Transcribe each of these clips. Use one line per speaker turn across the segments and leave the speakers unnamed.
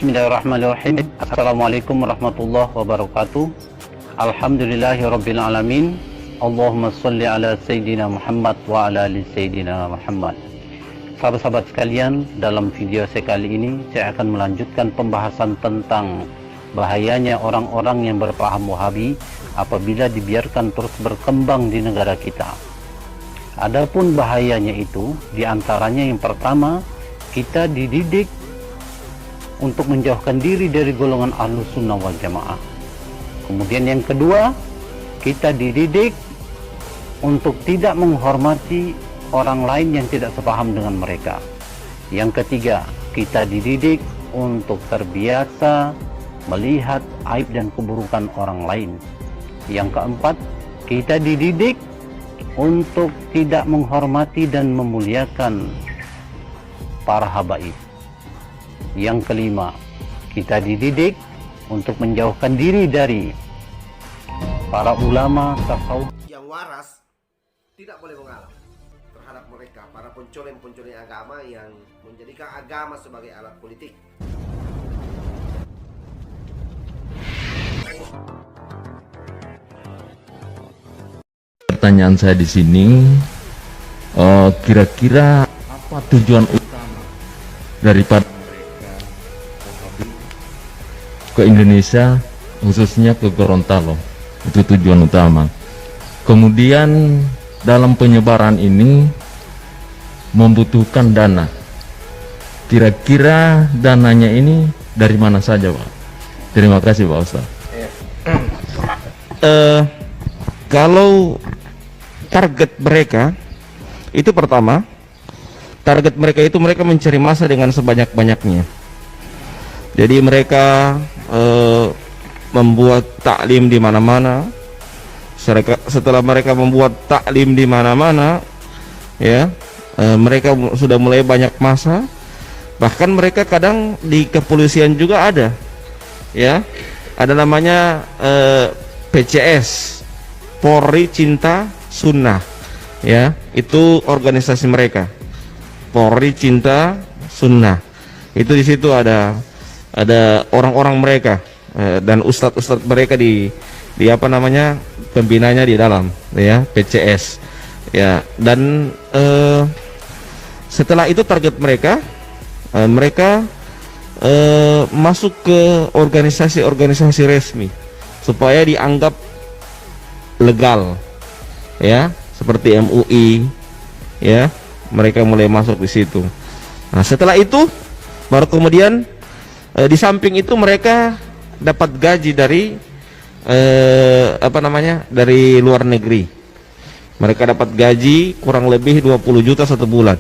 Bismillahirrahmanirrahim. Assalamualaikum warahmatullahi wabarakatuh. Alhamdulillahirabbil alamin. Allahumma shalli ala Sayyidina Muhammad wa ala ali Sayyidina Muhammad. Sahabat-sahabat sekalian, dalam video saya kali ini saya akan melanjutkan pembahasan tentang bahayanya orang-orang yang berpaham Wahabi apabila dibiarkan terus berkembang di negara kita. Adapun bahayanya itu, diantaranya yang pertama, kita dididik untuk menjauhkan diri dari golongan Ahlus Sunnah wal Jamaah. Kemudian yang kedua, kita dididik untuk tidak menghormati orang lain yang tidak sepaham dengan mereka. Yang ketiga, kita dididik untuk terbiasa melihat aib dan keburukan orang lain. Yang keempat, kita dididik untuk tidak menghormati dan memuliakan para habaib. Yang kelima, kita dididik untuk menjauhkan diri dari para ulama tasawuf
yang waras, tidak boleh mengalah terhadap mereka, para pencoleng-pencoleng agama yang menjadikan agama sebagai alat politik.
Pertanyaan saya di sini, kira-kira apa tujuan utama daripada ke Indonesia, khususnya ke Gorontalo? Itu tujuan utama. Kemudian dalam penyebaran ini membutuhkan dana. Kira-kira dananya ini dari mana saja, Pak? Terima kasih, Pak Ustaz.
Kalau target mereka itu, pertama, target mereka itu mereka mencari masa dengan sebanyak-banyaknya. Jadi mereka membuat taklim di mana-mana. Setelah mereka membuat taklim di mana-mana, ya, mereka sudah mulai banyak masa. Bahkan mereka kadang di kepolisian juga ada, ya, ada namanya PCS, Polri Cinta Sunnah, ya, itu organisasi mereka, Polri Cinta Sunnah. Itu di situ ada orang-orang mereka dan ustadz-ustadz mereka di apa namanya, pembinanya di dalam, ya, PCS, ya. Dan setelah itu target mereka masuk ke organisasi-organisasi resmi supaya dianggap legal, ya, seperti MUI, ya, mereka mulai masuk di situ. Nah, setelah itu baru kemudian di samping itu mereka dapat gaji dari apa namanya, dari luar negeri. Mereka dapat gaji kurang lebih 20 juta satu bulan,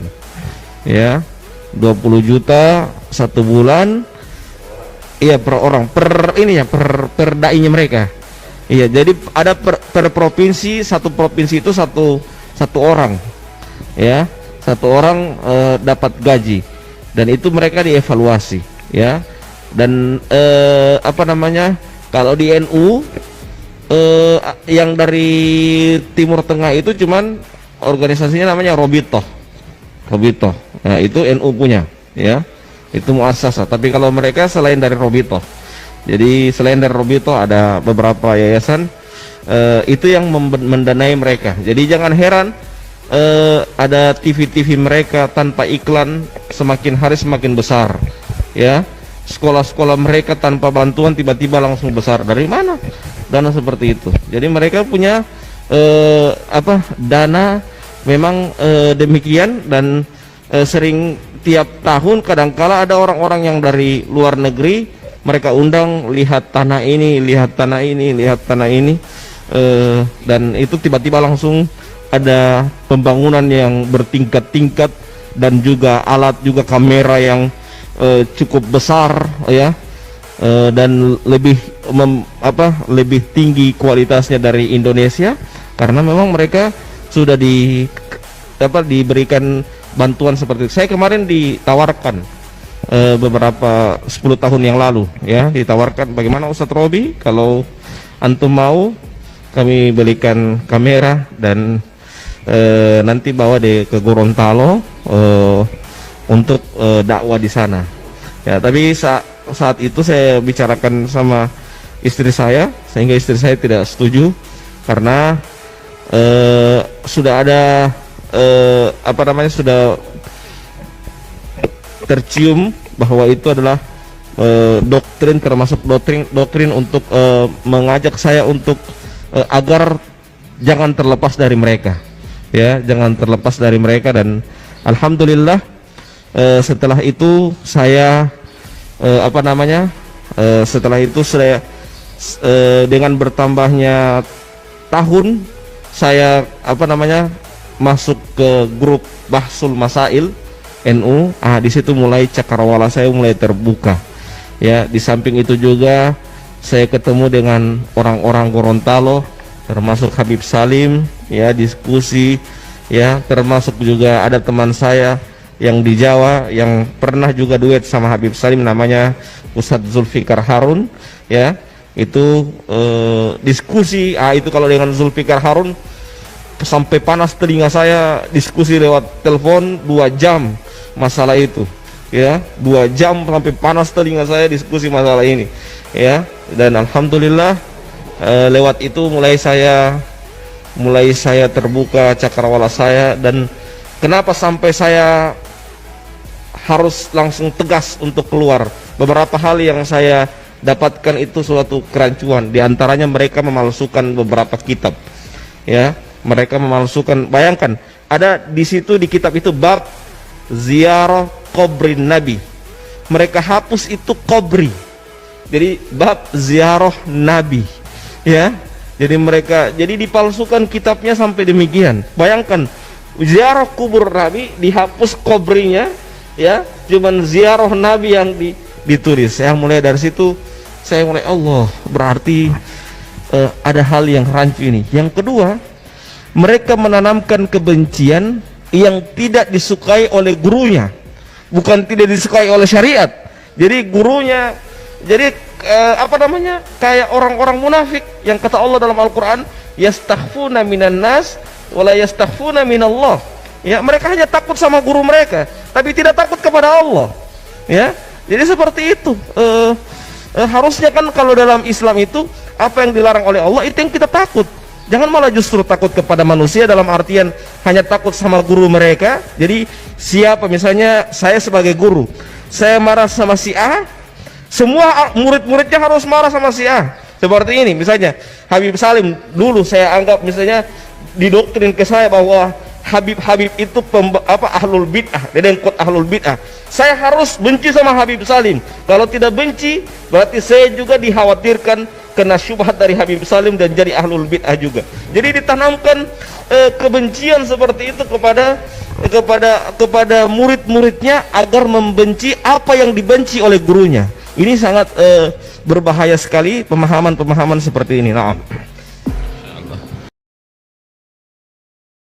ya, 20 juta satu bulan, iya, per orang, per ini ya, per dai-nya mereka. Iya, jadi ada per provinsi, satu provinsi itu satu orang, ya, satu orang dapat gaji, dan itu mereka dievaluasi, ya. Dan apa namanya, kalau di NU yang dari Timur Tengah itu cuman organisasinya namanya Robitoh, nah, itu NU punya, ya, itu muassasah. Tapi kalau mereka selain dari Robitoh, jadi selain dari Robitoh ada beberapa yayasan itu yang mendanai mereka. Jadi jangan heran ada TV-TV mereka tanpa iklan semakin hari semakin besar, ya. Sekolah-sekolah mereka tanpa bantuan tiba-tiba langsung besar. Dari mana dana seperti itu? Jadi mereka punya dana memang demikian. Dan sering tiap tahun kadangkala ada orang-orang yang dari luar negeri mereka undang, lihat tanah ini, lihat tanah ini, lihat tanah ini, dan itu tiba-tiba langsung ada pembangunan yang bertingkat-tingkat, dan juga alat, juga kamera yang cukup besar, ya, dan lebih lebih tinggi kualitasnya dari Indonesia, karena memang mereka sudah diberikan bantuan seperti itu. Saya kemarin ditawarkan beberapa 10 tahun yang lalu, ya, ditawarkan, bagaimana Ustadz Robi, kalau antum mau kami belikan kamera dan nanti bawa ke Gorontalo untuk dakwah di sana, ya. Tapi saat itu saya bicarakan sama istri saya, sehingga istri saya tidak setuju karena sudah ada sudah tercium bahwa itu adalah doktrin, termasuk doktrin untuk mengajak saya untuk agar jangan terlepas dari mereka, ya, jangan terlepas dari mereka. Dan alhamdulillah setelah itu saya setelah itu saya dengan bertambahnya tahun saya masuk ke grup Bahsul Masail NU. Di situ mulai cakrawala saya mulai terbuka, ya. Di samping itu juga saya ketemu dengan orang-orang Gorontalo, termasuk Habib Salim, ya, diskusi, ya, termasuk juga ada teman saya yang di Jawa yang pernah juga duet sama Habib Salim, namanya Ustadz Zulfikar Harun, ya. Itu diskusi, itu kalau dengan Zulfikar Harun sampai panas telinga saya, diskusi lewat telepon 2 jam masalah itu, ya, 2 jam sampai panas telinga saya diskusi masalah ini, ya. Dan alhamdulillah lewat itu mulai saya terbuka cakrawala saya. Dan kenapa sampai saya harus langsung tegas untuk keluar, beberapa hal yang saya dapatkan itu suatu kerancuan. Di antaranya mereka memalsukan beberapa kitab, ya. Mereka memalsukan, bayangkan ada di situ di kitab itu bab ziarah kubrin Nabi, mereka hapus itu kubri, jadi bab ziarah Nabi, ya. Jadi dipalsukan kitabnya sampai demikian. Bayangkan ziarah kubur Nabi dihapus kubrinya, ya, cuman ziarah Nabi yang ditulis. Saya mulai dari situ, saya mulai, Allah, berarti ada hal yang rancu ini. Yang kedua, mereka menanamkan kebencian yang tidak disukai oleh gurunya, bukan tidak disukai oleh syariat. Jadi gurunya, jadi kayak orang-orang munafik yang kata Allah dalam Al-Quran, yastakhfuna minan nas wala yastakhfuna minallah, ya. Mereka hanya takut sama guru mereka, tapi tidak takut kepada Allah, ya. Jadi seperti itu. Harusnya kan kalau dalam Islam itu apa yang dilarang oleh Allah itu yang kita takut. Jangan malah justru takut kepada manusia dalam artian hanya takut sama guru mereka. Jadi siapa, misalnya saya sebagai guru, saya marah sama si A, semua murid-muridnya harus marah sama si A. Seperti ini misalnya Habib Salim, dulu saya anggap misalnya didoktrin ke saya bahwa Habib itu ahlul bid'ah, dedengkot ahlul bid'ah. Saya harus benci sama Habib Salim. Kalau tidak benci, berarti saya juga dikhawatirkan kena syubhat dari Habib Salim dan jadi ahlul bid'ah juga. Jadi ditanamkan kebencian seperti itu kepada murid-muridnya agar membenci apa yang dibenci oleh gurunya. Ini sangat berbahaya sekali pemahaman-pemahaman seperti ini. Nah.